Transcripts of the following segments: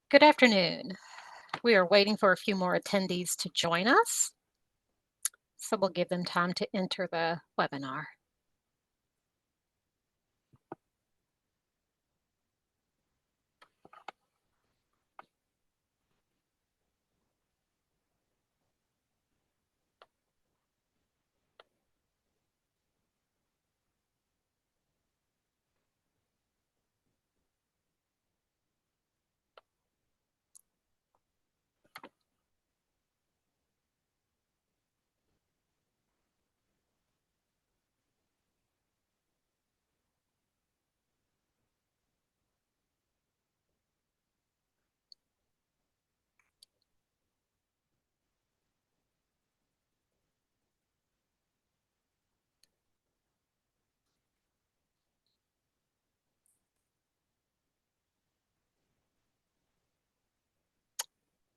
Good afternoon. We are waiting for a few more attendees to join us, so we'll give them time to enter the webinar.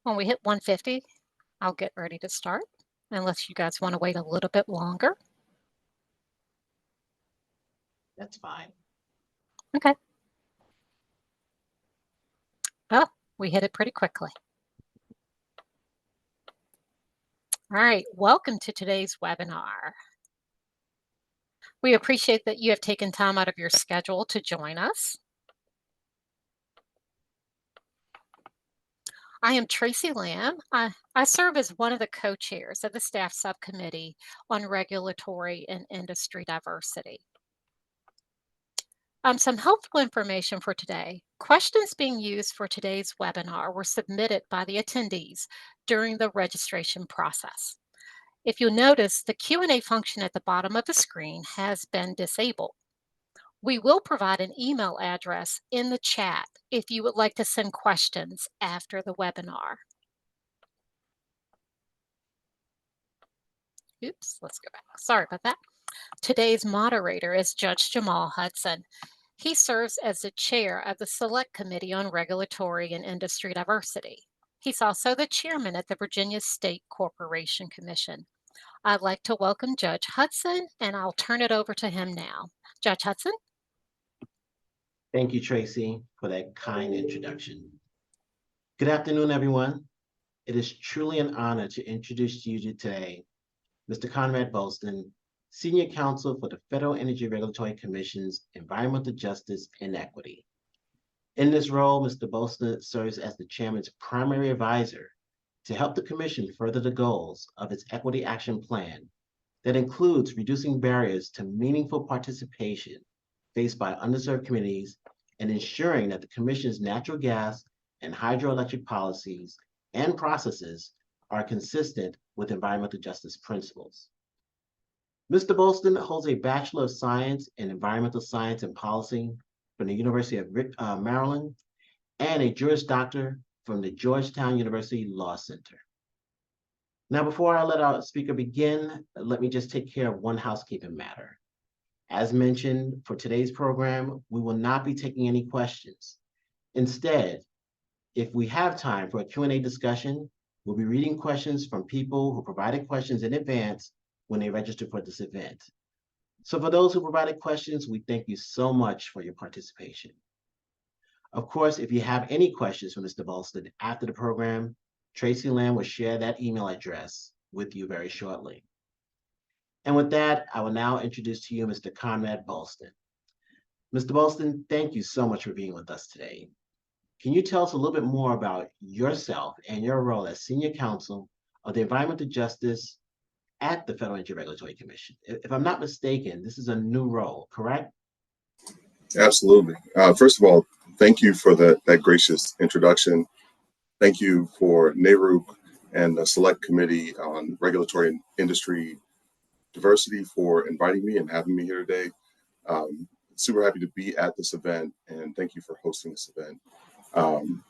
When we hit 150, I'll get ready to start, unless you guys want to wait a little bit longer. That's fine. Okay. Oh, we hit it pretty quickly. All right, welcome to today's webinar. We appreciate that you have taken time out of your schedule to join us. I am Tracy Lamb. I serve as one of the co-chairs of the staff subcommittee on regulatory and industry diversity. Some helpful information for today. Questions being used for today's webinar were submitted by the attendees during the registration process. If you'll notice, the Q&A function at the bottom of the screen has been disabled. We will provide an email address in the chat if you would like to send questions after the webinar. Oops, let's go back. Sorry about that. Today's moderator is Judge Jamal Hudson. He serves as the chair of the Select Committee on Regulatory and Industry Diversity. He's also the chairman at the Virginia State Corporation Commission. I'd like to welcome Judge Hudson, and I'll turn it over to him now. Judge Hudson? Thank you, Tracy, for that kind introduction. Good afternoon, everyone. It is truly an honor to introduce to you today Mr. Conrad Bolston, Senior Counsel for the Federal Energy Regulatory Commission's Environmental Justice and Equity. In this role, Mr. Bolston serves as the chairman's primary advisor to help the commission further the goals of its Equity Action Plan that includes reducing barriers to meaningful participation faced by underserved communities and ensuring that the commission's natural gas and hydroelectric policies and processes are consistent with environmental justice principles. Mr. Bolston holds a Bachelor of Science in Environmental Science and Policy from the University of Maryland and a Juris Doctor from the Georgetown University Law Center. Now, before I let our speaker begin, let me just take care of one housekeeping matter. As mentioned, for today's program, we will not be taking any questions. Instead, if we have time for a Q&A discussion, we'll be reading questions from people who provided questions in advance when they registered for this event. So for those who provided questions, we thank you so much for your participation. Of course, if you have any questions for Mr. Bolston after the program, Tracy Lamb will share that email address with you very shortly. And with that, I will now introduce to you Mr. Conrad Bolston. Mr. Bolston, thank you so much for being with us today. Can you tell us a little bit more about yourself and your role as Senior Counsel of the Environmental Justice at the Federal Energy Regulatory Commission? If I'm not mistaken, this is a new role, correct? Absolutely. First of all, thank you for that gracious introduction. Thank you for NARUC and the Select Committee on Regulatory and Industry Diversity for inviting me and having me here today. Super happy to be at this event, and thank you for hosting this event.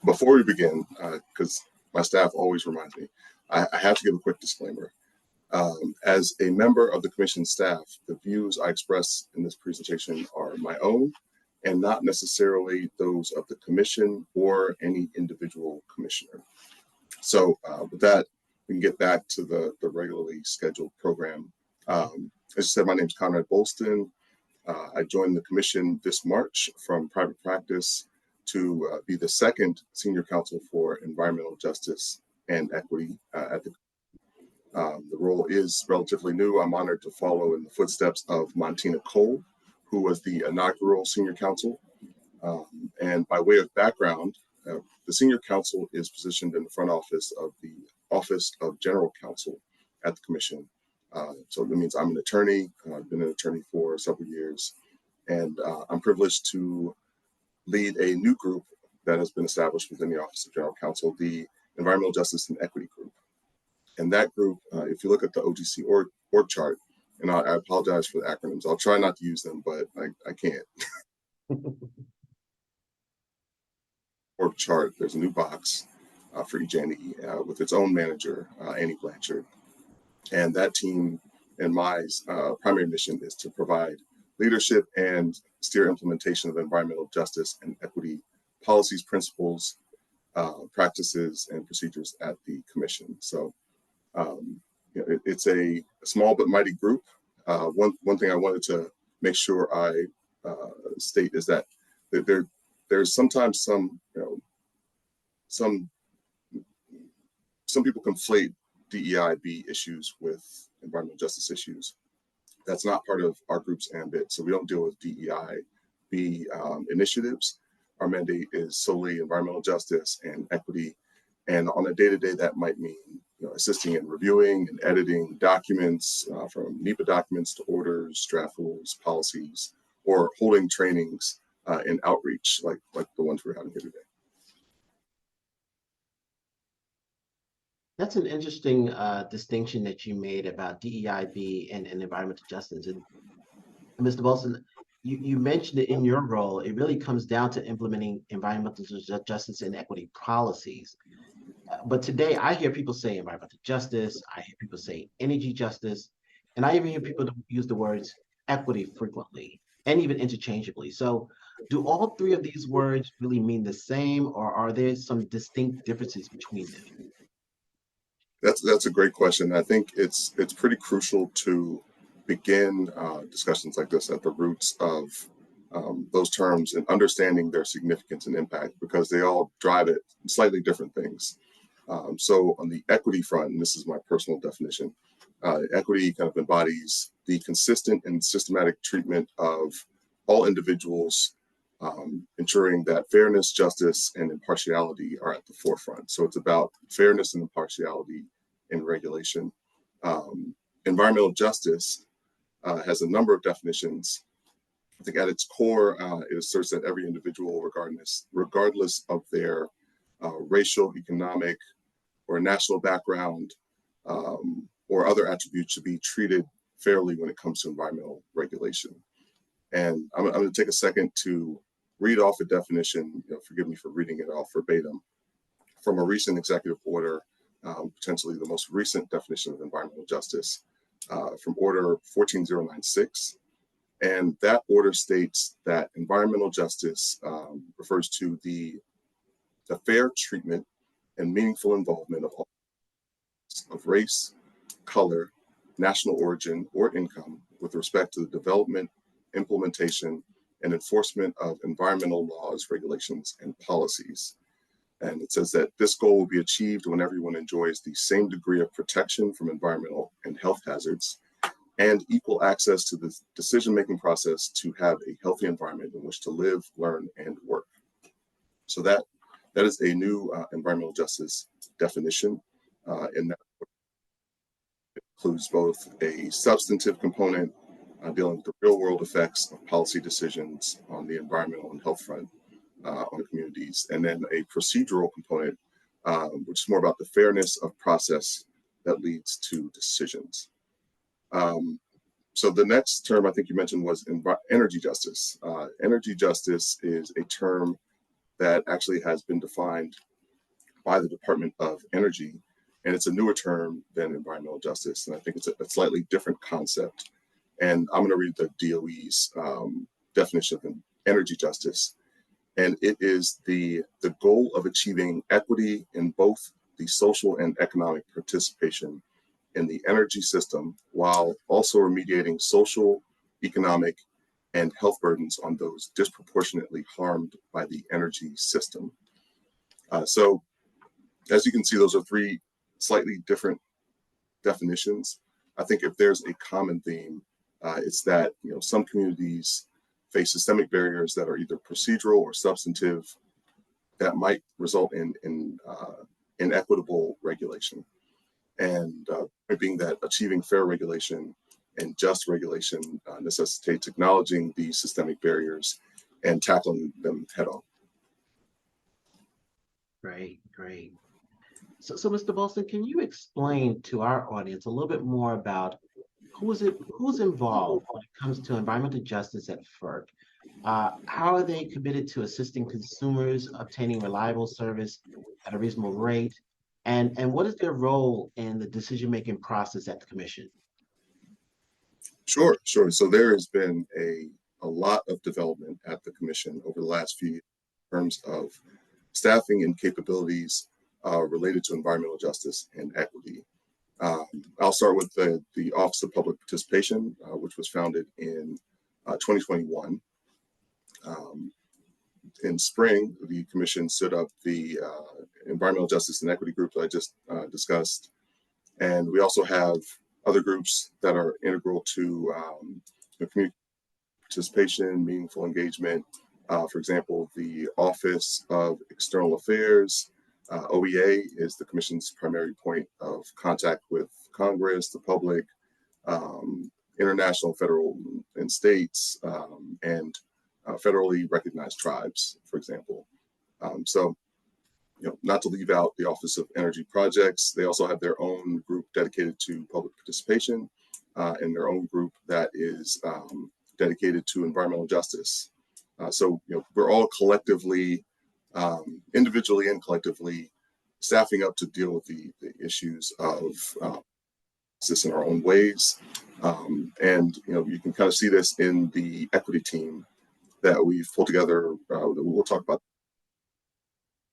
Before we begin, because my staff always reminds me, I have to give a quick disclaimer. As a member of the Commission staff, the views I express in this presentation are my own and not necessarily those of the Commission or any individual commissioner. So with that, we can get back to the regularly scheduled program. As I said, my name is Conrad Bolston. I joined the Commission this March from private practice to be the second senior counsel for environmental justice and equity at the role is relatively new. I'm honored to follow in the footsteps of Montina Cole, who was the inaugural senior counsel. And by way of background, the senior counsel is positioned in the front office of the Office of General Counsel at the Commission. So that means I'm an attorney. I've been an attorney for several years, and I'm privileged to lead a new group that has been established within the Office of General Counsel, the Environmental Justice and Equity Group. And that group, if you look at the OGC org chart, and I apologize for the acronyms, I'll try not to use them, but I can't. Org chart, there's a new box for EJ&E with its own manager, Annie Blanchard. And that team and my primary mission is to provide leadership and steer implementation of environmental justice and equity policies, principles, practices, and procedures at the Commission. So it's a small but mighty group. One thing I wanted to make sure I state is that there's sometimes some people conflate DEIB issues with environmental justice issues. That's not part of our group's ambit. So we don't deal with DEIB initiatives. Our mandate is solely environmental justice and equity. And on a day-to-day, that might mean assisting in reviewing and editing documents, from NEPA documents to orders, draft rules, policies, or holding trainings and outreach like the ones we're having here today. That's an interesting distinction that you made about DEIB and environmental justice. And Mr. Bolston, you mentioned it in your role. It really comes down to implementing environmental justice and equity policies. But today I hear people say environmental justice, I hear people say energy justice, and I even hear people use the words equity frequently and even interchangeably. So do all three of these words really mean the same, or are there some distinct differences between them? That's a great question. I think it's pretty crucial to begin discussions like this at the roots of those terms and understanding their significance and impact, because they all drive at slightly different things. So on the equity front, and this is my personal definition, equity kind of embodies the consistent and systematic treatment of all individuals, ensuring that fairness, justice, and impartiality are at the forefront. So it's about fairness and impartiality in regulation. Environmental justice has a number of definitions. I think at its core, it asserts that every individual, regardless of their racial, economic, or national background, or other attributes, should be treated fairly when it comes to environmental regulation. And I'm going to take a second to read off a definition, forgive me for reading it off verbatim, from a recent executive order, potentially the most recent definition of environmental justice, from Order 14096. And that order states that environmental justice refers to the fair treatment and meaningful involvement of all of race, color, national origin, or income with respect to the development, implementation, and enforcement of environmental laws, regulations, and policies. And it says that this goal will be achieved when everyone enjoys the same degree of protection from environmental and health hazards and equal access to the decision-making process to have a healthy environment in which to live, learn, and work. So that is a new environmental justice definition, and that includes both a substantive component dealing with the real-world effects of policy decisions on the environmental and health front on communities, and then a procedural component, which is more about the fairness of process that leads to decisions. So the next term I think you mentioned was energy justice. Energy justice is a term that actually has been defined by the Department of Energy, and it's a newer term than environmental justice, and I think it's a slightly different concept. And I'm going to read the DOE's definition of energy justice, and it is the goal of achieving equity in both the social and economic participation in the energy system, while also remediating social, economic, and health burdens on those disproportionately harmed by the energy system. So as you can see, those are three slightly different definitions. I think if there's a common theme, it's that some communities face systemic barriers that are either procedural or substantive that might result in inequitable regulation. And being that achieving fair regulation and just regulation necessitates acknowledging these systemic barriers and tackling them head on. Great. So Mr. Bolston, can you explain to our audience a little bit more about who's involved when it comes to environmental justice at FERC? How are they committed to assisting consumers obtaining reliable service at a reasonable rate? And what is their role in the decision-making process at the Commission? Sure. So there has been a lot of development at the Commission over the last few years in terms of staffing and capabilities related to environmental justice and equity. I'll start with the Office of Public Participation, which was founded in 2021. In spring, the Commission stood up the Environmental Justice and Equity Group that I just discussed. And we also have other groups that are integral to community participation, meaningful engagement. For example, the Office of External Affairs, OEA, is the Commission's primary point of contact with Congress, the public, international, federal, and states, and federally recognized tribes, for example. So, not to leave out the Office of Energy Projects, they also have their own group dedicated to public participation and their own group that is dedicated to environmental justice. So, we're all collectively, individually and collectively, staffing up to deal with the issues of justice in our own ways. And, you can kind of see this in the equity team that we've pulled together, that we'll talk about.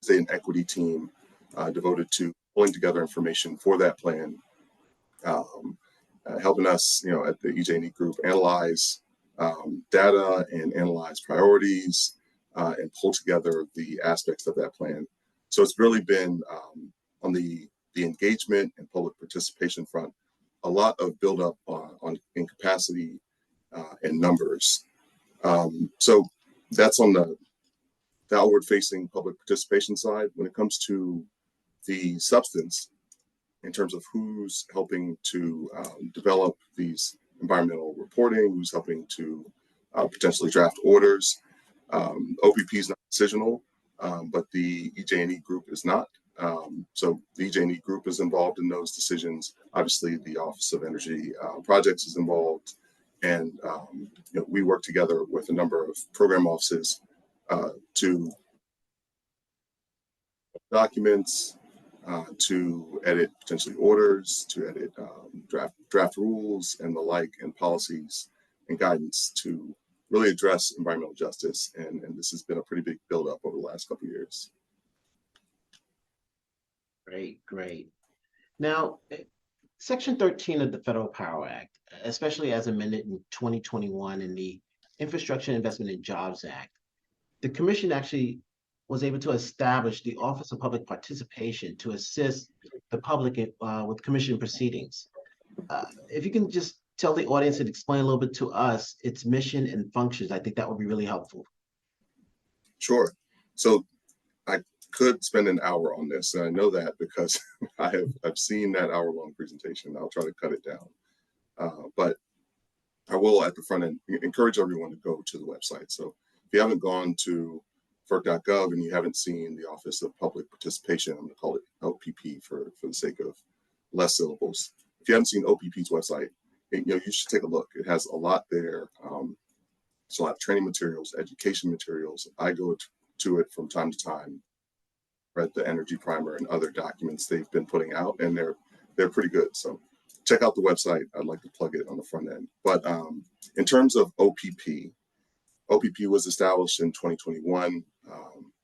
An equity team devoted to pulling together information for that plan, helping us, at the EJ&E group, analyze data and analyze priorities and pull together the aspects of that plan. So it's really been on the engagement and public participation front, a lot of buildup in capacity and numbers. So that's on the outward-facing public participation side. When it comes to the substance, in terms of who's helping to develop these environmental reporting, who's helping to potentially draft orders, OPP is not decisional, but the EJ&E group is not. So the EJ&E group is involved in those decisions. Obviously, the Office of Energy Projects is involved, and we work together with a number of program offices to documents, to edit potentially orders, to edit draft rules and the like, and policies and guidance to really address environmental justice. And this has been a pretty big buildup over the last couple of years. Great. Now, Section 13 of the Federal Power Act, especially as amended in 2021 in the Infrastructure Investment and Jobs Act, the Commission actually was able to establish the Office of Public Participation to assist the public with Commission proceedings. If you can just tell the audience and explain a little bit to us its mission and functions, I think that would be really helpful. Sure. So I could spend an hour on this, and I know that because I've seen that hour-long presentation. I'll try to cut it down, but I will at the front end encourage everyone to go to the website. So if you haven't gone to FERC.gov and you haven't seen the Office of Public Participation, I'm going to call it OPP for the sake of less syllables. If you haven't seen OPP's website, you should take a look. It has a lot there. It's a lot of training materials, education materials. I go to it from time to time, read the Energy Primer and other documents they've been putting out, and they're pretty good. So check out the website. I'd like to plug it on the front end. But in terms of OPP was established in 2021.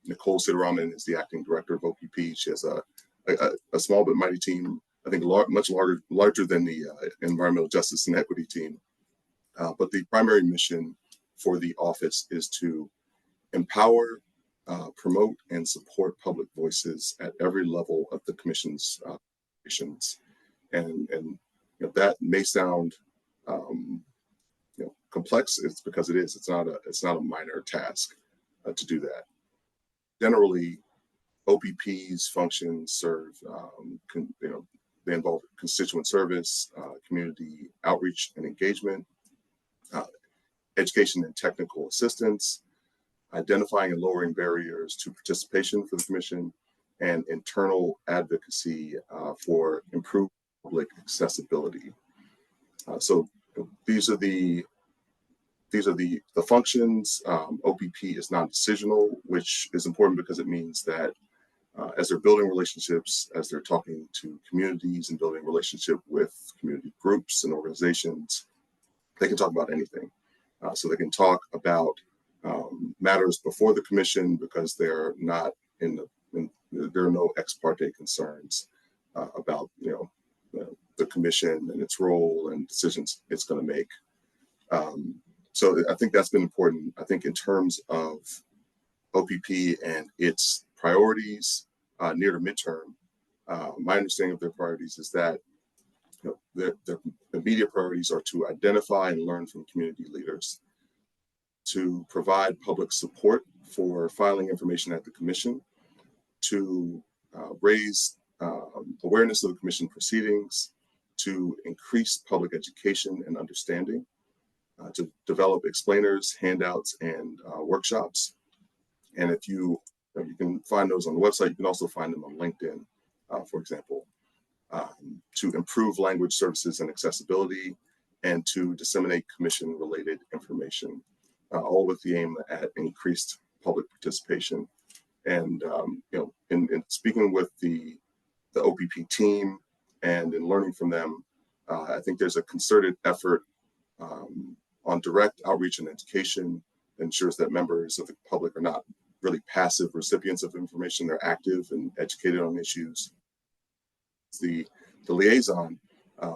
Nicole Sidaraman is the acting director of OPP. She has a small but mighty team, I think much larger than the Environmental Justice and Equity team. But the primary mission for the office is to empower, promote, and support public voices at every level of the commission's operations. And that may sound complex. It's because it is. It's not a minor task to do that. Generally, OPP's functions serve, they involve constituent service, community outreach and engagement, education and technical assistance, identifying and lowering barriers to participation for the commission, and internal advocacy for improved public accessibility. So these are the functions. OPP is non-decisional, which is important because it means that as they're building relationships, as they're talking to communities and building relationship with community groups and organizations, they can talk about anything. So they can talk about matters before the commission because they're not there are no ex parte concerns about the commission and its role and decisions it's going to make. So I think that's been important. I think in terms of OPP and its priorities near to midterm, my understanding of their priorities is that their immediate priorities are to identify and learn from community leaders, to provide public support for filing information at the commission, to raise awareness of the commission proceedings, to increase public education and understanding, to develop explainers, handouts, and workshops. And if you can find those on the website, you can also find them on LinkedIn, for example, to improve language services and accessibility, and to disseminate commission-related information, all with the aim at increased public participation. And in speaking with the OPP team and in learning from them, I think there's a concerted effort on direct outreach and education that ensures that members of the public are not really passive recipients of information. They're active and educated on issues. The liaison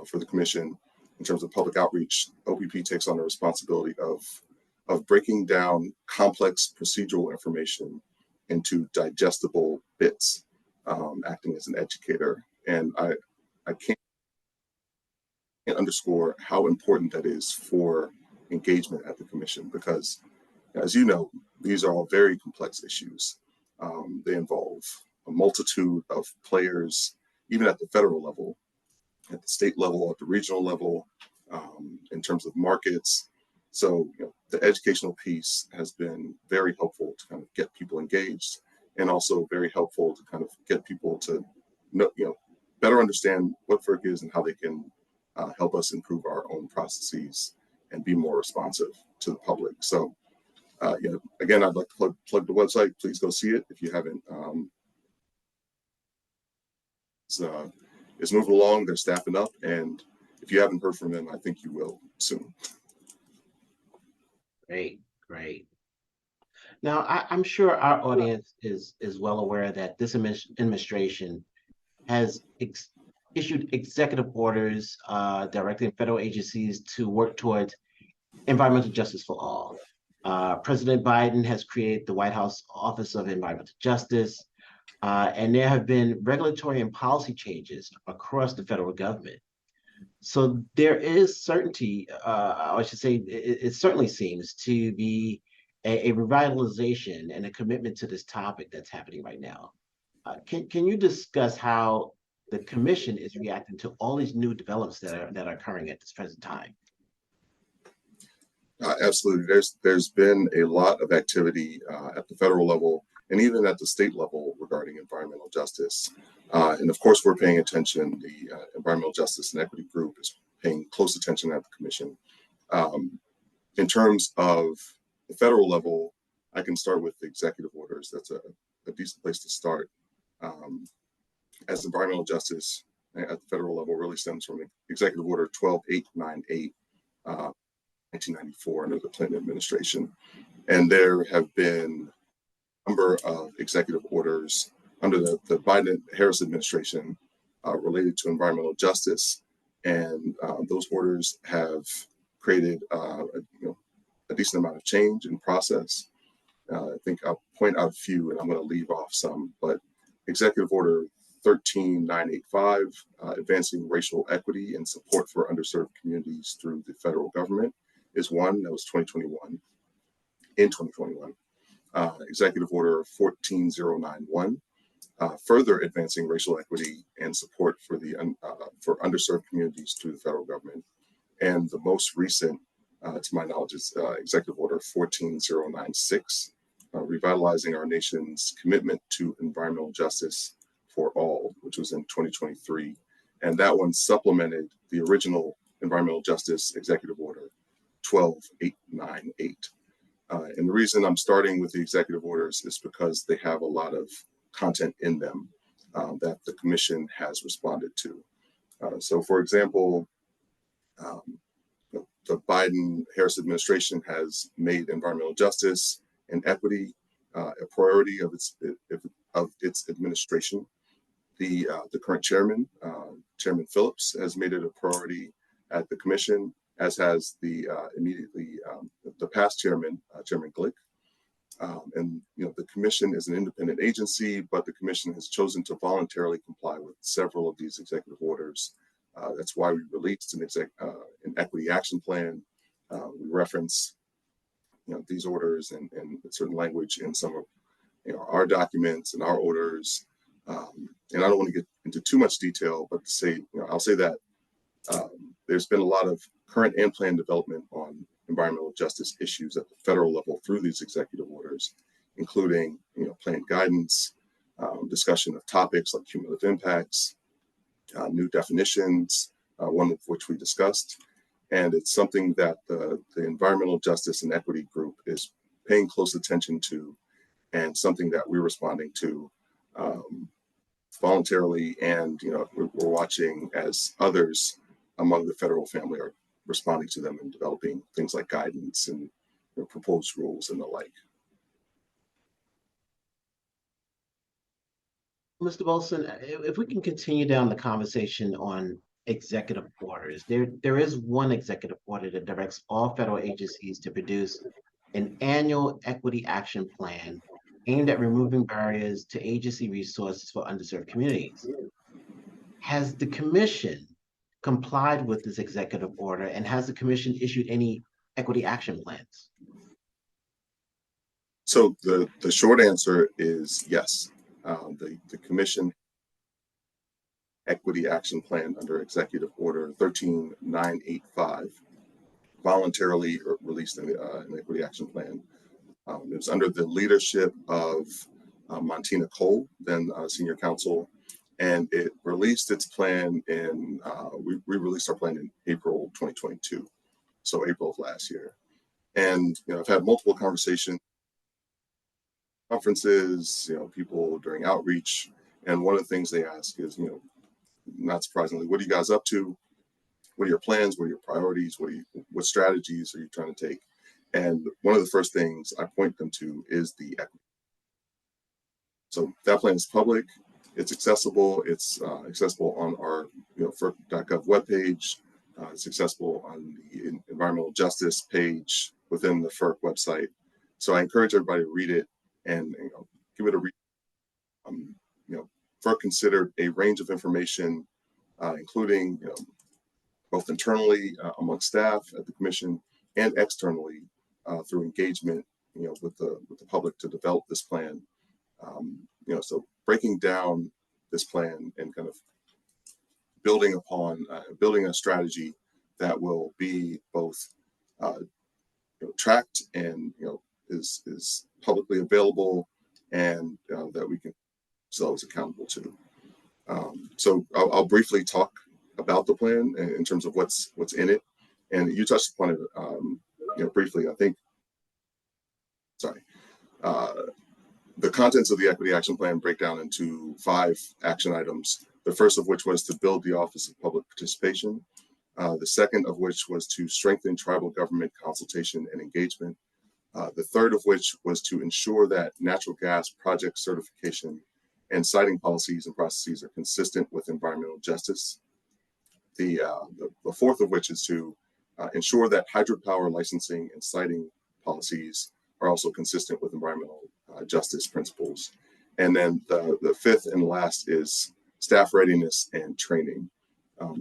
for the commission in terms of public outreach, OPP takes on the responsibility of breaking down complex procedural information into digestible bits, acting as an educator. And I can't underscore how important that is for engagement at the commission, because as you know, these are all very complex issues. They involve a multitude of players, even at the federal level, at the state level, at the regional level, in terms of markets. So the educational piece has been very helpful to kind of get people engaged, and also very helpful to kind of get people to better understand what FERC is and how they can help us improve our own processes and be more responsive to the public. So again, I'd like to plug the website. Please go see it if you haven't. It's moving along. They're staffing up, and if you haven't heard from them, I think you will soon. Great. Now, I'm sure our audience is well aware that this administration has issued executive orders directing federal agencies to work towards environmental justice for all. President Biden has created the White House Office of Environmental Justice, and there have been regulatory and policy changes across the federal government. So there is certainty, I should say, it certainly seems to be a revitalization and a commitment to this topic that's happening right now. Can you discuss how the commission is reacting to all these new developments that are occurring at this present time? Absolutely. There's been a lot of activity at the federal level and even at the state level regarding environmental justice. And of course, we're paying attention. The Environmental Justice and Equity Group is paying close attention at the commission. In terms of the federal level, I can start with the executive orders. That's a decent place to start. As environmental justice at the federal level really stems from Executive Order 12898, 1994 under the Clinton administration. And there have been a number of executive orders under the Biden-Harris administration related to environmental justice. And those orders have created a decent amount of change in process. I think I'll point out a few, and I'm going to leave off some, but Executive Order 13985, advancing racial equity and support for underserved communities through the federal government, is one. That was 2021. In 2021, Executive Order 14091, further advancing racial equity and support for for underserved communities through the federal government. And the most recent, to my knowledge, is Executive Order 14096, revitalizing our nation's commitment to environmental justice for all, which was in 2023. And that one supplemented the original Environmental Justice Executive Order 12898. And the reason I'm starting with the executive orders is because they have a lot of content in them that the commission has responded to. So for example, the Biden-Harris administration has made environmental justice and equity a priority of its administration. The current chairman, Chairman Phillips, has made it a priority at the commission, as has the past chairman, Chairman Glick. And the commission is an independent agency, but the commission has chosen to voluntarily comply with several of these executive orders. That's why we released an equity action plan. We reference these orders and certain language in some of our documents and our orders. And I don't want to get into too much detail, but to say, I'll say that there's been a lot of current and planned development on environmental justice issues at the federal level through these executive orders, including planned guidance, discussion of topics like cumulative impacts, new definitions, one of which we discussed. And it's something that the Environmental Justice and Equity Group is paying close attention to, and something that we're responding to voluntarily. And we're watching as others among the federal family are responding to them and developing things like guidance and proposed rules and the like. Mr. Bolston, if we can continue down the conversation on executive orders, there is one executive order that directs all federal agencies to produce an annual equity action plan aimed at removing barriers to agency resources for underserved communities. Has the commission complied with this executive order, and has the commission issued any equity action plans? So the short answer is yes. The commission equity action plan under Executive Order 13985 voluntarily released an equity action plan. It was under the leadership of Montina Cole, then senior counsel, and it released its plan in, we released our plan in April 2022, so April of last year. And I've had multiple conversations, conferences, people during outreach, and one of the things they ask is, not surprisingly, what are you guys up to? What are your plans? What are your priorities? What strategies are you trying to take? And one of the first things I point them to is the equity. So that plan is public. It's accessible. It's accessible on our FERC.gov webpage. It's accessible on the environmental justice page within the FERC website. So I encourage everybody to read it and give it a read. FERC considered a range of information, including both internally among staff at the commission and externally through engagement with the public to develop this plan. So breaking down this plan and kind of building upon building a strategy that will be both tracked and is publicly available, and that we can ourselves accountable to. So I'll briefly talk about the plan in terms of what's in it, and you touched upon it briefly. I think. Sorry. The contents of the Equity Action Plan break down into 5 action items, the first of which was to build the Office of Public Participation, the second of which was to strengthen tribal government consultation and engagement, the third of which was to ensure that natural gas project certification and siting policies and processes are consistent with environmental justice. The fourth of which is to ensure that hydropower licensing and siting policies are also consistent with environmental justice principles. And then the fifth and last is staff readiness and training.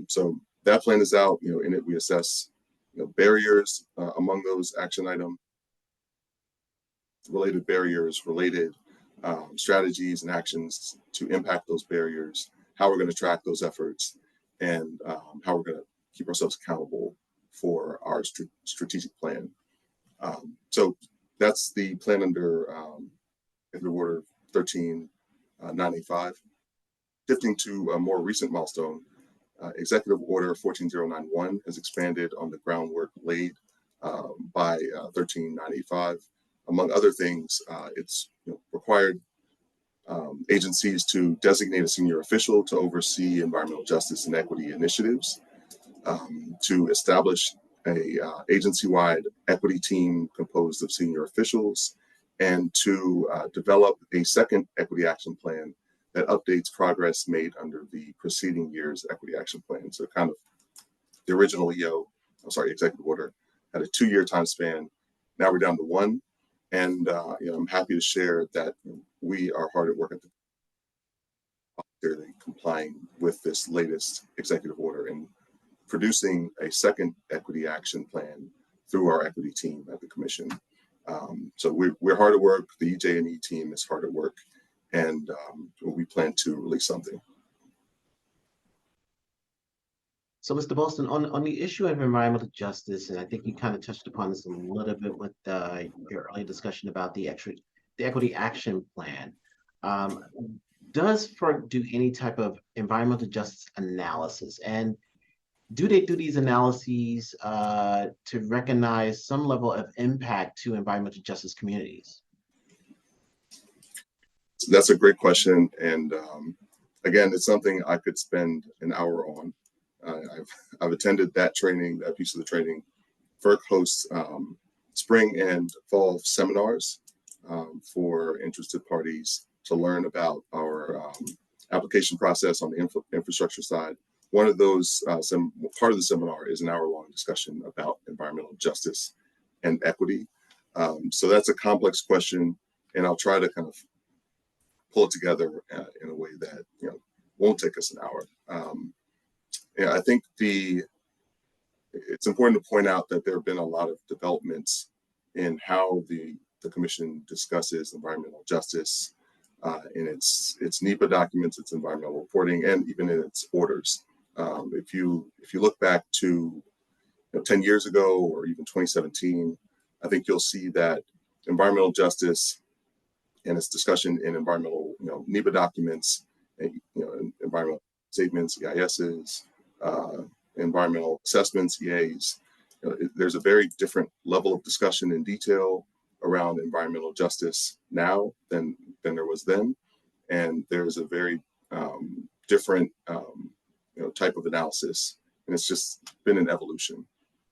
So that plan is out. In it we assess barriers among those action items, related barriers, related strategies and actions to impact those barriers, how we're going to track those efforts, and how we're going to keep ourselves accountable for our strategic plan. So that's the plan under Executive Order 13985. Shifting to a more recent milestone, Executive Order 14091 has expanded on the groundwork laid by 13985. Among other things, it's required agencies to designate a senior official to oversee environmental justice and equity initiatives, to establish a agency-wide equity team composed of senior officials, and to develop a second equity action plan that updates progress made under the preceding year's equity action plan. So kind of the original executive order had a 2-year time span. Now we're down to 1. And I'm happy to share that we are hard at work at complying with this latest executive order and producing a second equity action plan through our equity team at the Commission. So we're hard at work. The EJ&E team is hard at work, and we plan to release something. So, Mr. Bolston, on the issue of environmental justice, and I think you kind of touched upon this a little bit with your earlier discussion about the equity action plan. Does FERC do any type of environmental justice analysis? And do they do these analyses to recognize some level of impact to environmental justice communities? That's a great question. And again, it's something I could spend an hour on. I've attended that training, that piece of the training. FERC hosts spring and fall seminars for interested parties to learn about our application process on the infrastructure side. One of those, part of the seminar is an hour-long discussion about environmental justice and equity. So that's a complex question, and I'll try to kind of pull it together in a way that won't take us an hour. I think it's important to point out that there have been a lot of developments in how the Commission discusses environmental justice in its NEPA documents, its environmental reporting, and even in its orders. If you look back to 10 years ago or even 2017, I think you'll see that environmental justice and its discussion in environmental NEPA documents, environmental statements, EISs, environmental assessments, EAs. There's a very different level of discussion and detail around environmental justice now than there was then, and there's a very different type of analysis, and it's just been an evolution.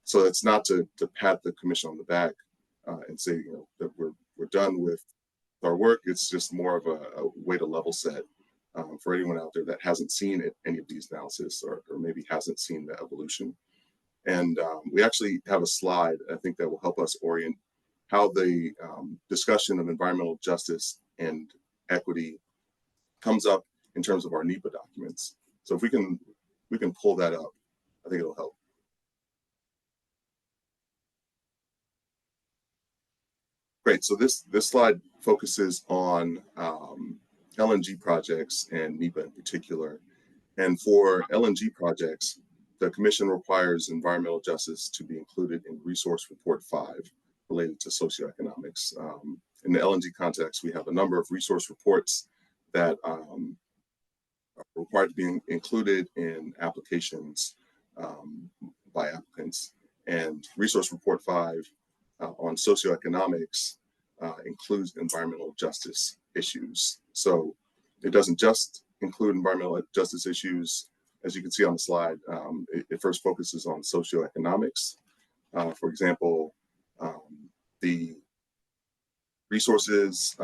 So it's not to pat the Commission on the back and say that we're done with our work. It's just more of a way to level set for anyone out there that hasn't seen any of these analysis or maybe hasn't seen the evolution. And we actually have a slide, I think, that will help us orient how the discussion of environmental justice and equity comes up in terms of our NEPA documents. So if we can pull that up, I think it'll help. Great, so this slide focuses on LNG projects and NEPA in particular. And for LNG projects, the Commission requires environmental justice to be included in Resource Report 5 related to socioeconomics. In the LNG context, we have a number of resource reports that are required to be included in applications by applicants. And Resource Report 5 on socioeconomics includes environmental justice issues. So it doesn't just include environmental justice issues. As you can see on the slide, it first focuses on socioeconomics. For example, the resources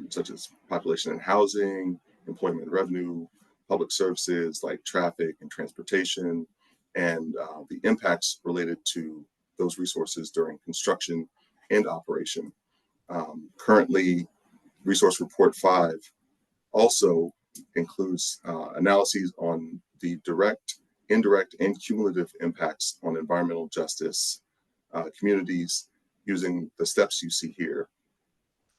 such as population and housing, employment and revenue, public services like traffic and transportation, and the impacts related to those resources during construction and operation. Currently, Resource Report 5 also includes analyses on the direct, indirect, and cumulative impacts on environmental justice communities using the steps you see here.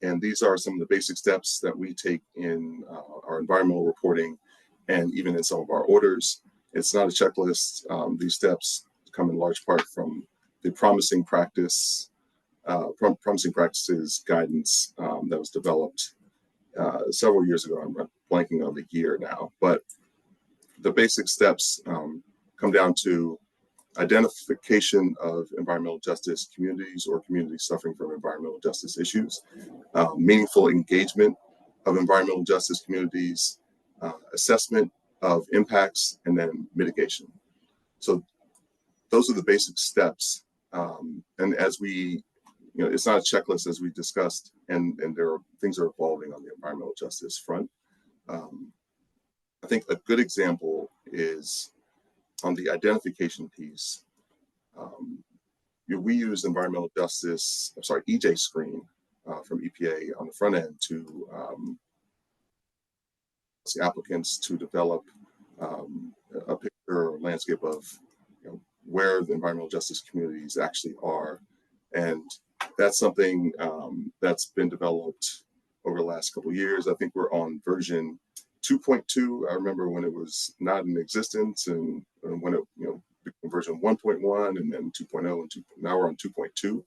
And these are some of the basic steps that we take in our environmental reporting and even in some of our orders. It's not a checklist. These steps come in large part from the promising practices guidance that was developed several years ago. I'm blanking on the year now, but the basic steps come down to identification of environmental justice communities or communities suffering from environmental justice issues, meaningful engagement of environmental justice communities, assessment of impacts, and then mitigation. So those are the basic steps. And as we, it's not a checklist as we discussed, and things are evolving on the environmental justice front. I think a good example is on the identification piece. We use environmental justice, EJ screen from EPA on the front end to applicants to develop a picture or landscape of where the environmental justice communities actually are. And that's something that's been developed over the last couple of years. I think we're on version 2.2. I remember when it was not in existence, and when it became version 1.1 and then 2.0 and now we're on 2.2.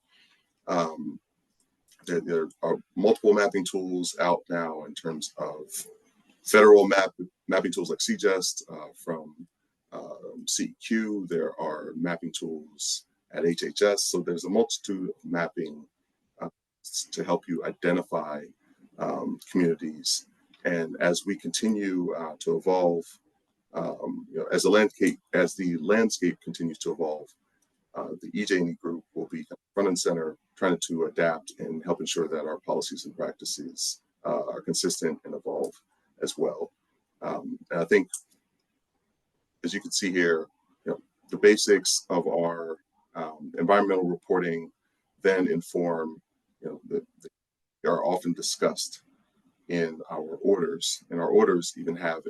There are multiple mapping tools out now in terms of federal mapping tools like CGEST from CEQ. There are mapping tools at HHS. So there's a multitude of mapping to help you identify communities. And as we continue to evolve, as the landscape continues to evolve, the EJ&E group will be front and center, trying to adapt and help ensure that our policies and practices are consistent and evolve as well. And I think, as you can see here, the basics of our environmental reporting then inform, they are often discussed in our orders, and our orders even have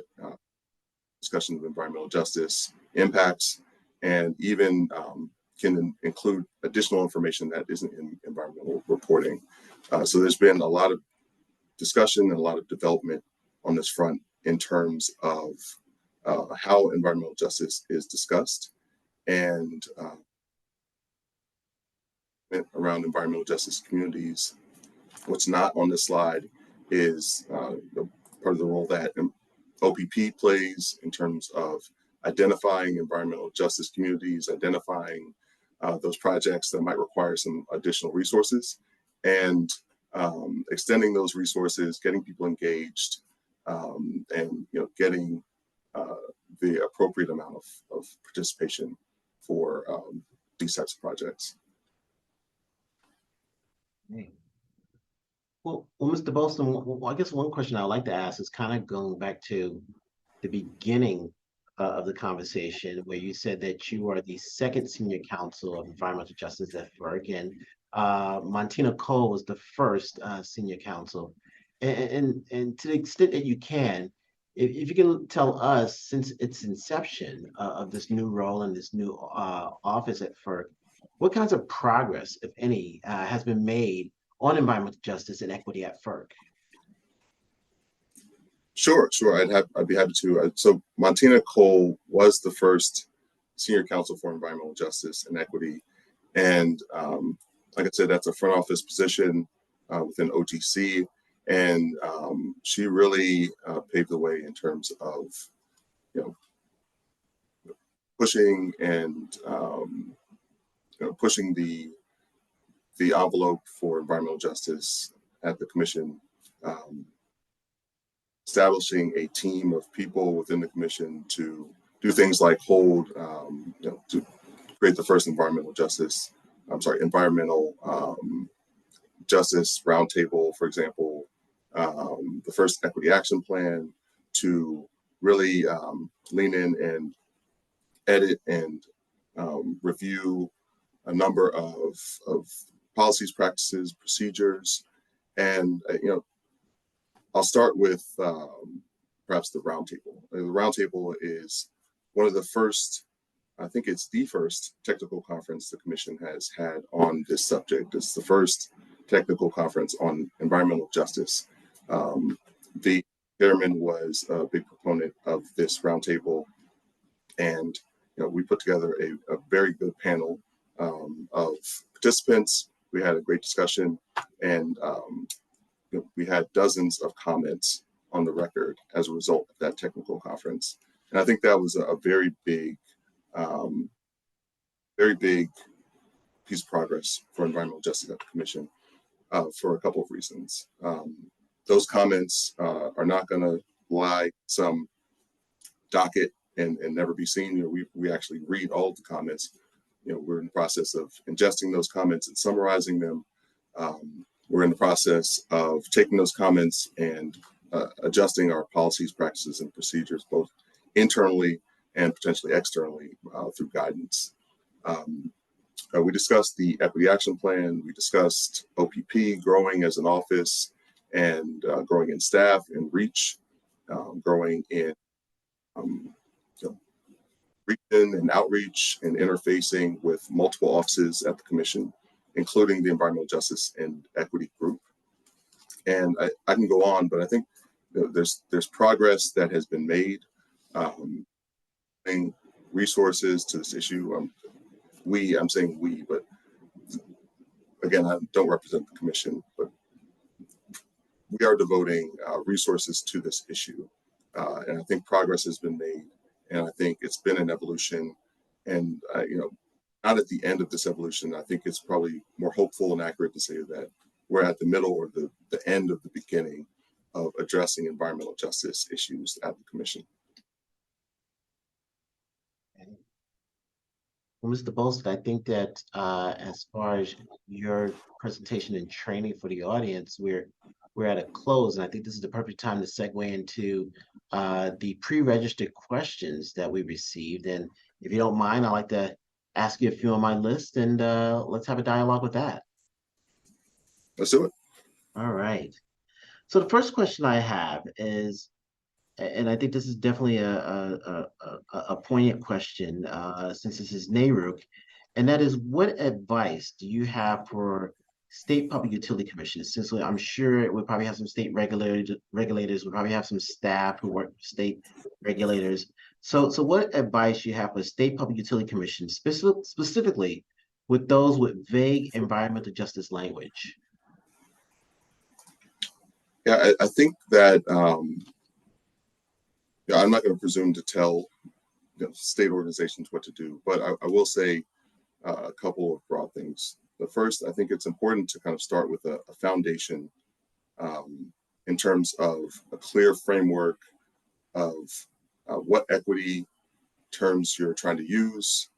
discussion of environmental justice impacts, and even can include additional information that isn't in environmental reporting. So there's been a lot of discussion and a lot of development on this front in terms of how environmental justice is discussed, and around environmental justice communities. What's not on this slide is part of the role that OPP plays in terms of identifying environmental justice communities, identifying those projects that might require some additional resources, and extending those resources, getting people engaged, and getting the appropriate amount of participation for these types of projects. Well, Mr. Bolston, I guess one question I'd like to ask is kind of going back to the beginning of the conversation, where you said that you are the second senior counsel of environmental justice at FERC, and Montina Cole was the first senior counsel. And to the extent that you can, if you can tell us, since its inception of this new role and this new office at FERC, what kinds of progress, if any, has been made on environmental justice and equity at FERC? Sure. I'd be happy to. So Montina Cole was the first senior counsel for environmental justice and equity, and like I said, that's a front office position within OGC, and she really paved the way in terms of pushing and pushing the envelope for environmental justice at the commission, establishing a team of people within the commission to do things like hold, to create the first environmental justice roundtable, for example, the first equity action plan, to really lean in and edit and review a number of policies, practices, procedures, and I'll start with perhaps the roundtable. The roundtable is one of the first, I think it's the first technical conference the Commission has had on this subject. It's the first technical conference on environmental justice. The chairman was a big proponent of this roundtable, and we put together a very good panel of participants. We had a great discussion, and we had dozens of comments on the record as a result of that technical conference. And I think that was a very big piece of progress for environmental justice at the Commission for a couple of reasons. Those comments are not going to lie some docket and never be seen. We actually read all of the comments. We're in the process of ingesting those comments and summarizing them. We're in the process of taking those comments and adjusting our policies, practices, and procedures, both internally and potentially externally through guidance. We discussed the Equity Action Plan. We discussed OPP, growing as an office, and growing in staff and reach, growing in region and outreach and interfacing with multiple offices at the Commission, including the Environmental Justice and Equity Group. And I can go on, but I think there's progress that has been made, resources to this issue. I'm saying we, but again, I don't represent the Commission, but we are devoting resources to this issue. And I think progress has been made, and I think it's been an evolution. And, not at the end of this evolution. I think it's probably more hopeful and accurate to say that we're at the middle or the end of the beginning of addressing environmental justice issues at the Commission. Well, Mr. Bolston, I think that as far as your presentation and training for the audience, we're at a close, and I think this is the perfect time to segue into the pre-registered questions that we received. And if you don't mind, I'd like to ask you a few on my list, and let's have a dialogue with that. Let's do it. All right. So the first question I have is, and I think this is definitely a poignant question since this is NARUC, and that is, what advice do you have for state public utility commissions? Since I'm sure we probably have some state regulators, we probably have some staff who work for state regulators. So what advice you have for state public utility commissions, specifically with those with vague environmental justice language? Yeah, I think that I'm not going to presume to tell state organizations what to do, but I will say a couple of broad things. The first, I think it's important to kind of start with a foundation in terms of a clear framework of what equity terms you're trying to use.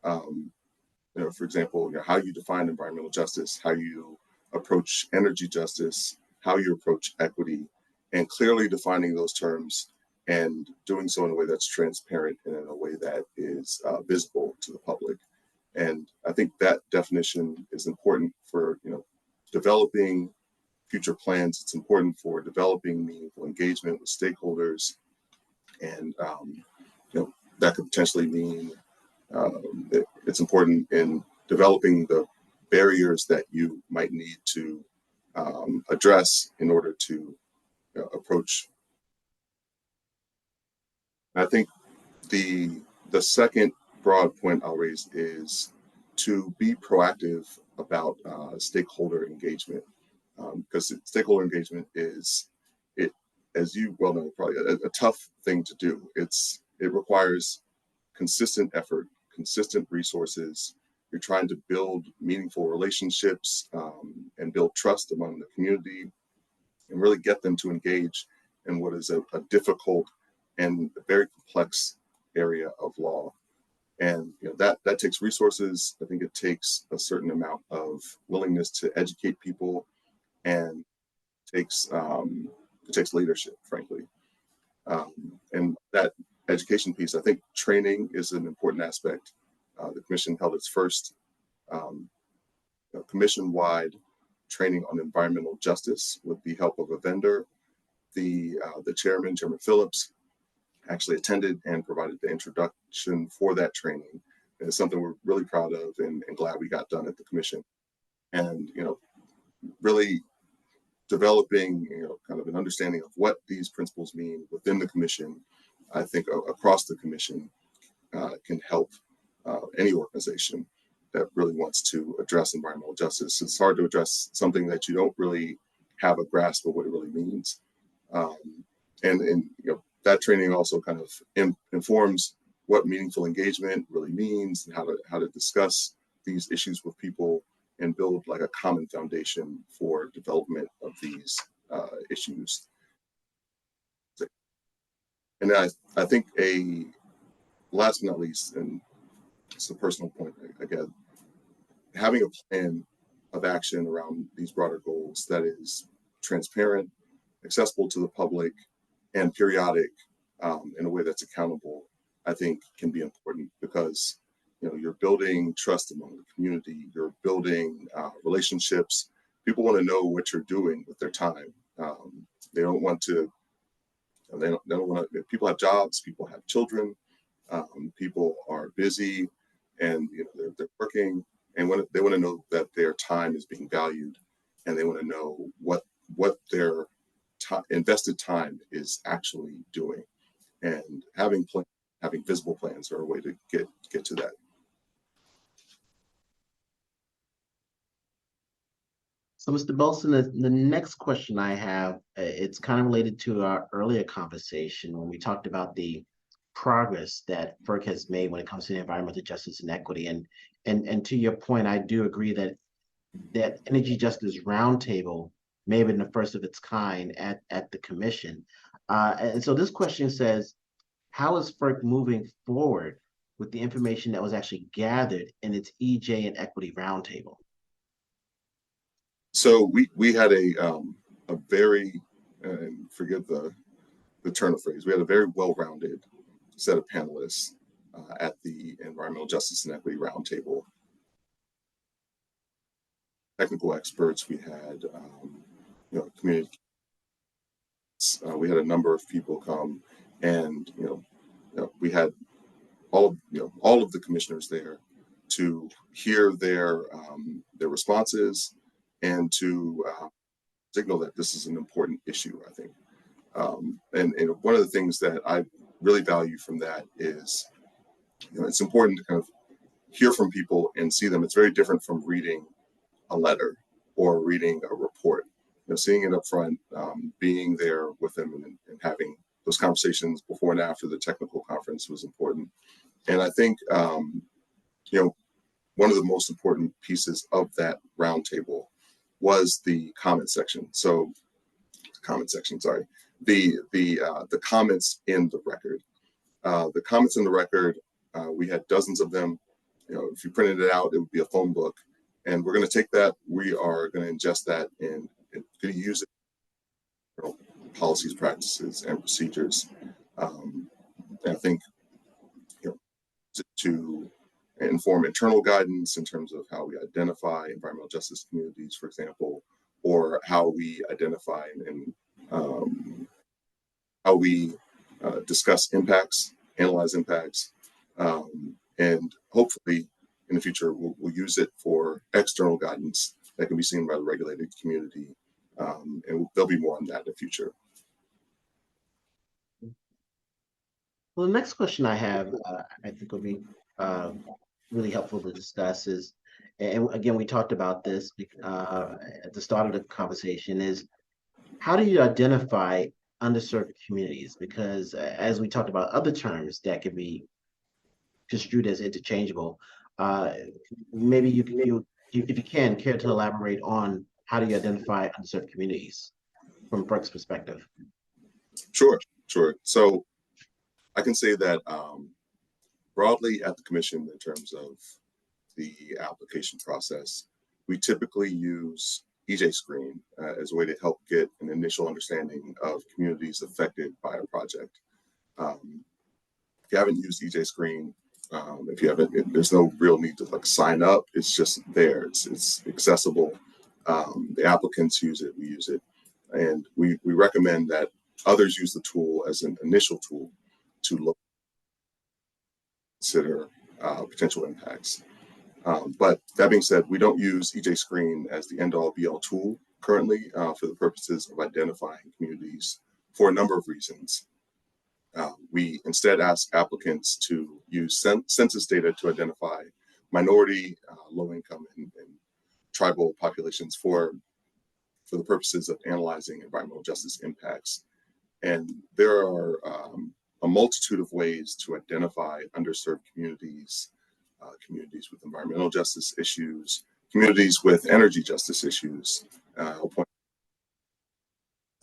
For example, how you define environmental justice, how you approach energy justice, how you approach equity, and clearly defining those terms and doing so in a way that's transparent and in a way that is visible to the public. And I think that definition is important for developing future plans. It's important for developing meaningful engagement with stakeholders, and that could potentially mean it's important in developing the barriers that you might need to address in order to approach. I think the second broad point I'll raise is to be proactive about stakeholder engagement, because stakeholder engagement is, as you well know, probably a tough thing to do. It requires consistent effort, consistent resources. You're trying to build meaningful relationships and build trust among the community, and really get them to engage in what is a difficult and very complex area of law. And that takes resources. I think it takes a certain amount of willingness to educate people, and it takes leadership, frankly. And that education piece, I think training is an important aspect. The Commission held its first commission-wide training on environmental justice with the help of a vendor. The chairman, Chairman Phillips, actually attended and provided the introduction for that training. And it's something we're really proud of and glad we got done at the commission. And, really developing, kind of an understanding of what these principles mean within the commission, I think across the commission can help any organization that really wants to address environmental justice. It's hard to address something that you don't really have a grasp of what it really means. And that training also kind of informs what meaningful engagement really means and how to discuss these issues with people and build like a common foundation for development of these issues. And I think last but not least, and it's a personal point again, having a plan of action around these broader goals that is transparent, accessible to the public, and periodic in a way that's accountable, I think can be important because you're building trust among the community, you're building relationships. People want to know what you're doing with their time. They don't want to. They don't want to. People have jobs. People have children. People are busy, and they're working, and they want to know that their time is being valued, and they want to know what their invested time is actually doing, and having visible plans are a way to get to that. So, Mr. Bolston, the next question I have, it's kind of related to our earlier conversation when we talked about the progress that FERC has made when it comes to environmental justice and equity. And to your point, I do agree that Energy Justice Roundtable may have been the first of its kind at the commission. And so this question says, how is FERC moving forward with the information that was actually gathered in its EJ and Equity Roundtable? So we had a very, forgive the turn of phrase, we had a very well-rounded set of panelists at the Environmental Justice and Equity Roundtable. Technical experts, we had community. We had a number of people come, and we had all of the commissioners there to hear their responses and to signal that this is an important issue, I think. And one of the things that I really value from that is, it's important to kind of hear from people and see them. It's very different from reading a letter or reading a report. Seeing it up front, being there with them and having those conversations before and after the technical conference was important. And I think, one of the most important pieces of that roundtable was the comment section. So, the comments in the record. The comments in the record, we had dozens of them. If you printed it out, it would be a phone book. And we're going to take that. We are going to ingest that and going to use it for policies, practices, and procedures. And I think to inform internal guidance in terms of how we identify environmental justice communities, for example, or how we identify and how we discuss impacts, analyze impacts, and hopefully in the future we'll use it for external guidance that can be seen by the regulated community, and there'll be more on that in the future. Well, the next question I have, I think will be really helpful to discuss is, and again, we talked about this at the start of the conversation, is how do you identify underserved communities? Because as we talked about other terms that can be construed as interchangeable, maybe if you can, care to elaborate on how do you identify underserved communities from FERC's perspective? Sure. So I can say that broadly at the commission, in terms of the application process, we typically use EJ Screen as a way to help get an initial understanding of communities affected by a project. If you haven't used EJ Screen, If you haven't, there's no real need to like sign up. It's just there. It's accessible. The applicants use it. We use it, and we recommend that others use the tool as an initial tool to look, consider potential impacts. But that being said, we don't use EJ Screen as the end-all be-all tool currently for the purposes of identifying communities for a number of reasons. We instead ask applicants to use census data to identify minority, low-income, and tribal populations for the purposes of analyzing environmental justice impacts. And there are a multitude of ways to identify underserved communities, communities with environmental justice issues, communities with energy justice issues. I'll point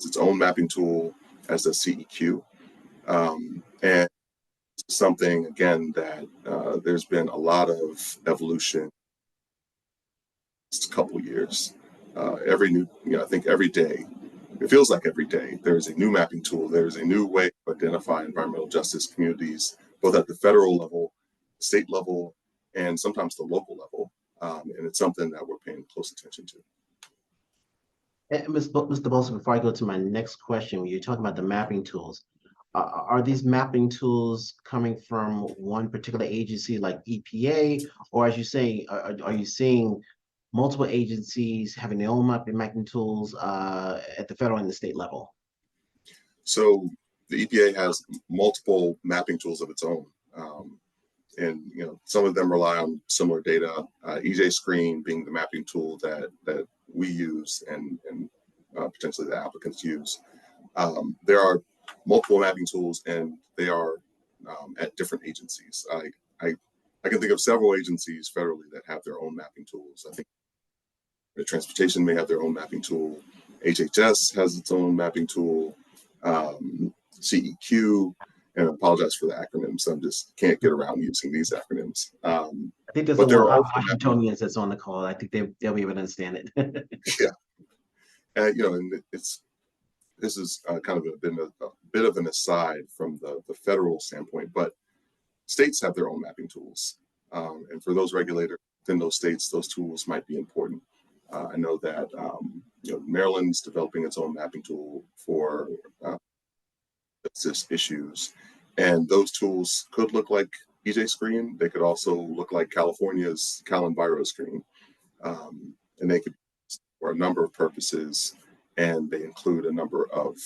its own mapping tool as a CEQ. And something, again, that there's been a lot of evolution this couple of years. I think every day, it feels like every day, there's a new mapping tool. There's a new way to identify environmental justice communities, both at the federal level, state level, and sometimes the local level. And it's something that we're paying close attention to. And Mr. Bolston, before I go to my next question, when you're talking about the mapping tools, are these mapping tools coming from one particular agency like EPA, or as you say, are you seeing multiple agencies having their own mapping tools at the federal and the state level? So the EPA has multiple mapping tools of its own. And some of them rely on similar data, EJ Screen being the mapping tool that we use and potentially the applicants use. There are multiple mapping tools, and they are at different agencies. I can think of several agencies federally that have their own mapping tools. I think the transportation may have their own mapping tool. HHS has its own mapping tool. CEQ, and I apologize for the acronyms. I just can't get around using these acronyms. I think there's a lot of Washingtonians that's on the call. I think they'll be able to understand it. Yeah, and and this is kind of been a bit of an aside from the federal standpoint, but states have their own mapping tools, and for those regulators within those states, those tools might be important. I know that Maryland's developing its own mapping tool for justice issues, and those tools could look like EJ Screen. They could also look like California's CalEnviroScreen, and they could be for a number of purposes, and they include a number of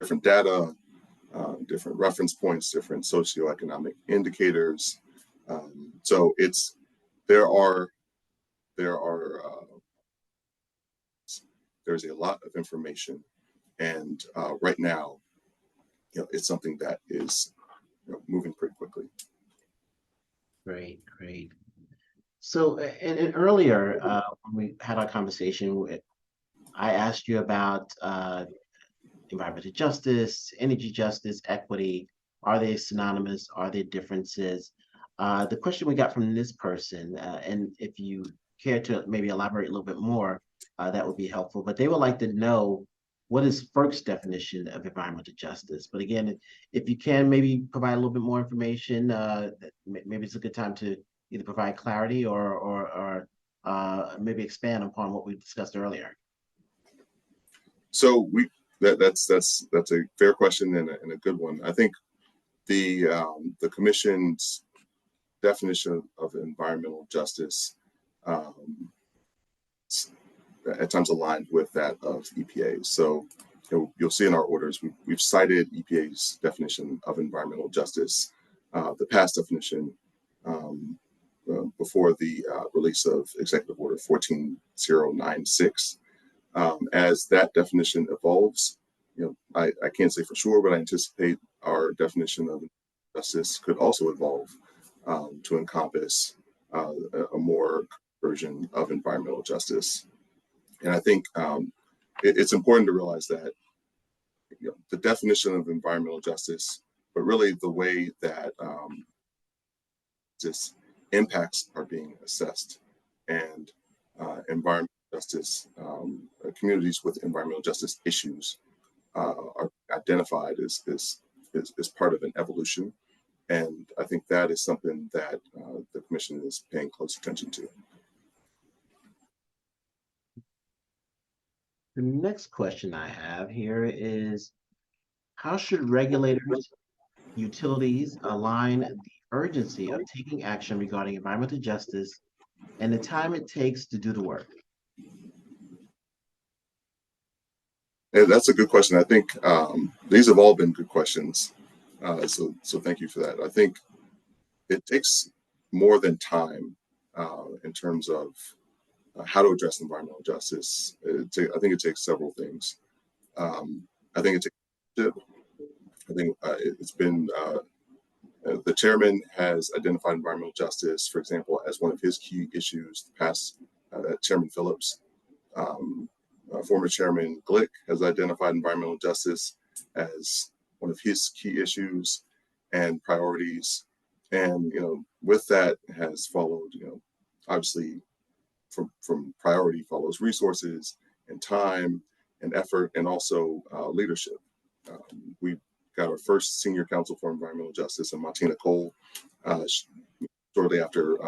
different data, different reference points, different socioeconomic indicators. So there's a lot of information, and right now, it's something that is moving pretty quickly. Great. So, and earlier when we had our conversation, I asked you about environmental justice, energy justice, equity. Are they synonymous? Are there differences? The question we got from this person, and if you care to maybe elaborate a little bit more, that would be helpful. But they would like to know, what is FERC's definition of environmental justice? But again, if you can maybe provide a little bit more information, maybe it's a good time to either provide clarity or maybe expand upon what we discussed earlier. So that's a fair question and a good one. I think the Commission's definition of environmental justice at times aligned with that of EPA. So you'll see in our orders, we've cited EPA's definition of environmental justice, the past definition before the release of Executive Order 14096. As that definition evolves, I can't say for sure, but I anticipate our definition of justice could also evolve to encompass a more version of environmental justice. And I think it's important to realize that the definition of environmental justice, but really the way that this impacts are being assessed, and environmental justice, communities with environmental justice issues are identified as part of an evolution. And I think that is something that the commission is paying close attention to. The next question I have here is, how should regulators, utilities align the urgency of taking action regarding environmental justice and the time it takes to do the work? And that's a good question. I think these have all been good questions. So thank you for that. I think it takes more than time in terms of how to address environmental justice. I think it takes several things. I think it takes, I think it's been, the chairman has identified environmental justice, for example, as one of his key issues. Past Chairman Phillips, former Chairman Glick has identified environmental justice as one of his key issues and priorities. And, with that has followed, obviously from priority follows resources and time and effort, and also leadership. We got our first senior counsel for environmental justice, and Martina Cole, shortly after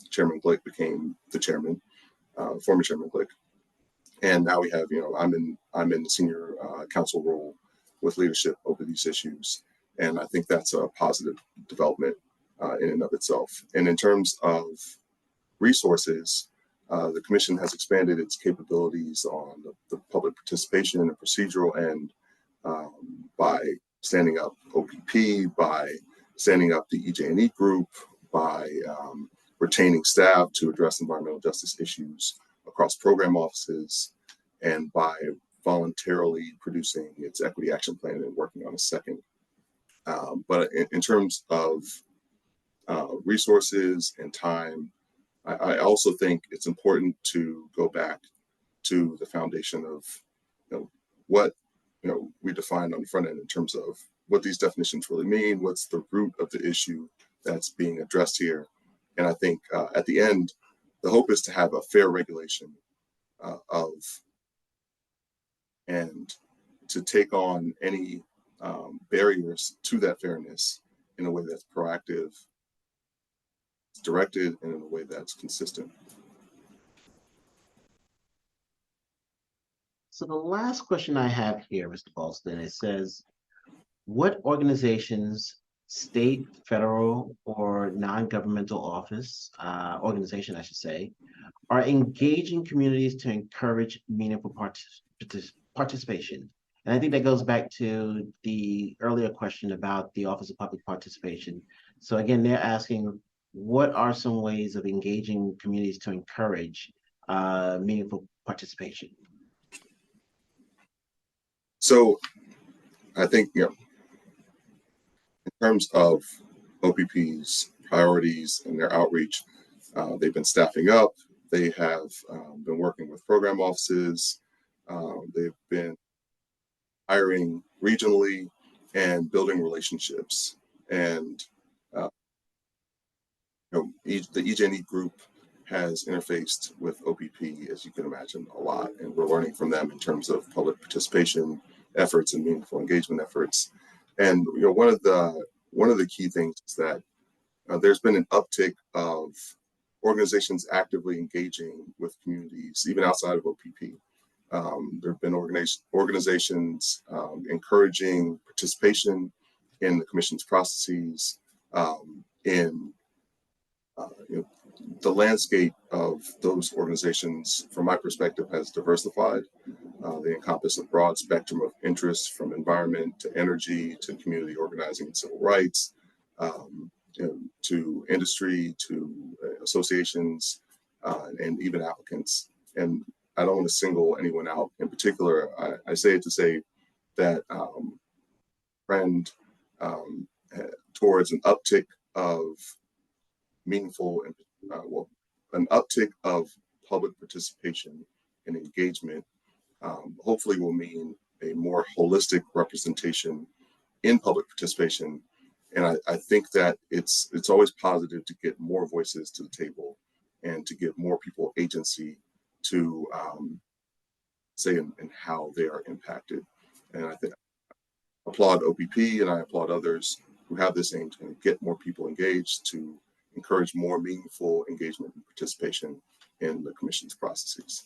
Chairman Glick became the chairman, former Chairman Glick. And now we have, I'm in the senior counsel role with leadership over these issues. And I think that's a positive development in and of itself. And in terms of resources, the commission has expanded its capabilities on the public participation and procedural end by standing up OPP, by standing up the EJ&E group, by retaining staff to address environmental justice issues across program offices, and by voluntarily producing its equity action plan and working on a second. But in terms of resources and time, I also think it's important to go back to the foundation of what we defined on the front end in terms of what these definitions really mean, what's the root of the issue that's being addressed here. And I think at the end, the hope is to have a fair regulation of and to take on any barriers to that fairness in a way that's proactive, directed, and in a way that's consistent. So the last question I have here, Mr. Bolston, it says, what organizations, state, federal, or non-governmental organization, I should say, are engaging communities to encourage meaningful participation? And I think that goes back to the earlier question about the Office of Public Participation. So again, they're asking, what are some ways of engaging communities to encourage meaningful participation? So I think, in terms of OPP's priorities and their outreach, they've been staffing up. They have been working with program offices. They've been hiring regionally and building relationships. And the EJ&E group has interfaced with OPP, as you can imagine, a lot, and we're learning from them in terms of public participation efforts and meaningful engagement efforts. And one of the key things is that there's been an uptick of organizations actively engaging with communities, even outside of OPP. There have been organizations encouraging participation in the commission's processes, in the landscape of those organizations, from my perspective, has diversified. They encompass a broad spectrum of interests, from environment to energy to community organizing and civil rights, to industry, to associations, and even applicants. And I don't want to single anyone out in particular. I say it to say that trend towards an uptick of meaningful and an uptick of public participation and engagement hopefully will mean a more holistic representation in public participation. And I think that it's always positive to get more voices to the table and to give more people agency to say in how they are impacted. And I think I applaud OPP and I applaud others who have this aim to get more people engaged, to encourage more meaningful engagement and participation in the Commission's processes.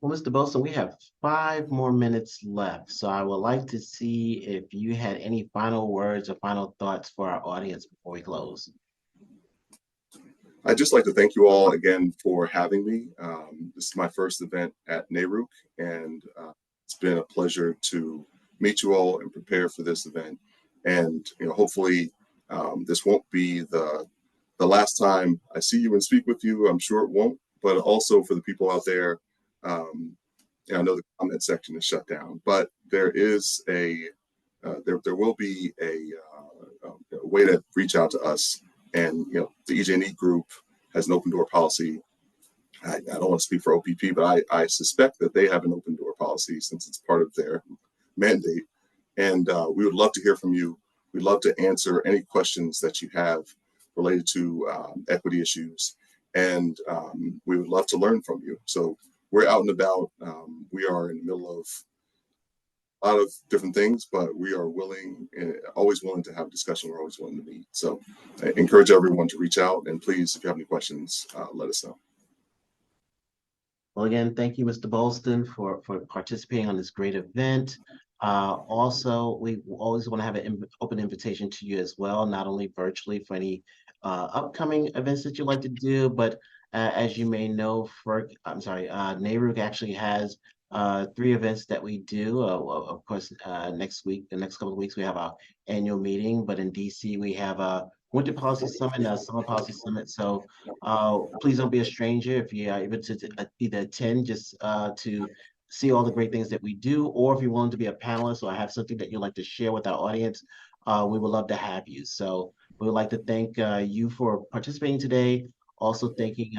Well, Mr. Bolston, we have 5 more minutes left, so I would like to see if you had any final words or final thoughts for our audience before we close. I'd just like to thank you all again for having me. This is my first event at NARUC, and it's been a pleasure to meet you all and prepare for this event. And hopefully this won't be the last time I see you and speak with you. I'm sure it won't, but also for the people out there, I know the comment section is shut down, but there is there will be a way to reach out to us. And the EJ&E group has an open door policy. I don't want to speak for OPP, but I suspect that they have an open door policy since it's part of their mandate. And we would love to hear from you. We'd love to answer any questions that you have related to equity issues. And we would love to learn from you. So we're out and about. We are in the middle of a lot of different things, but we are always willing to have a discussion. We're always willing to meet. So I encourage everyone to reach out, and please, if you have any questions, let us know. Well, again, thank you, Mr. Bolston, for participating on this great event. Also, we always want to have an open invitation to you as well, not only virtually for any upcoming events that you'd like to do, but as you may know, NARUC actually has 3 events that we do. Of course, next week, the next couple of weeks, we have our annual meeting, but in DC, we have a Winter Policy Summit and a Summer Policy Summit. So please don't be a stranger if you are able to either attend just to see all the great things that we do, or if you want to be a panelist or have something that you'd like to share with our audience, we would love to have you. So we would like to thank you for participating today. Also thanking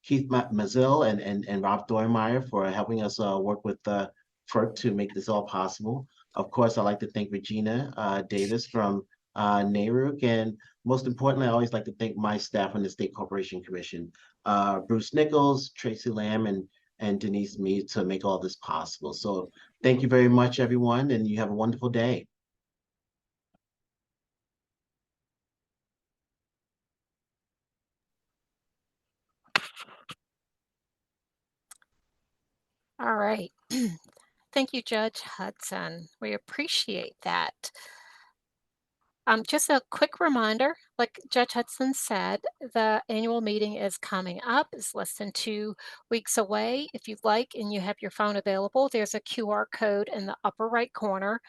Keith Mazzil and Rob Thormeyer for helping us work with FERC to make this all possible. Of course, I'd like to thank Regina Davis from NARUC, and most importantly, I always like to thank my staff on the State Corporation Commission, Bruce Nichols, Tracy Lamb, and Denise Mead to make all this possible. So thank you very much, everyone, and you have a wonderful day. All right. Thank you, Judge Hudson. We appreciate that. Just a quick reminder, like Judge Hudson said, the annual meeting is coming up. It's less than 2 weeks away. If you'd like and you have your phone available, there's a QR code in the upper right corner.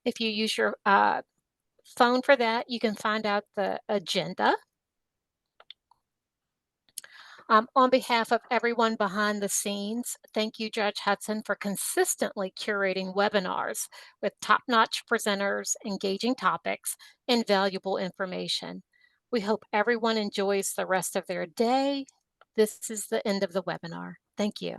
If you use your phone for that, you can find out the agenda. On behalf of everyone behind the scenes, thank you, Judge Hudson, for consistently curating webinars with top-notch presenters, engaging topics, and valuable information. We hope everyone enjoys the rest of their day. This is the end of the webinar. Thank you.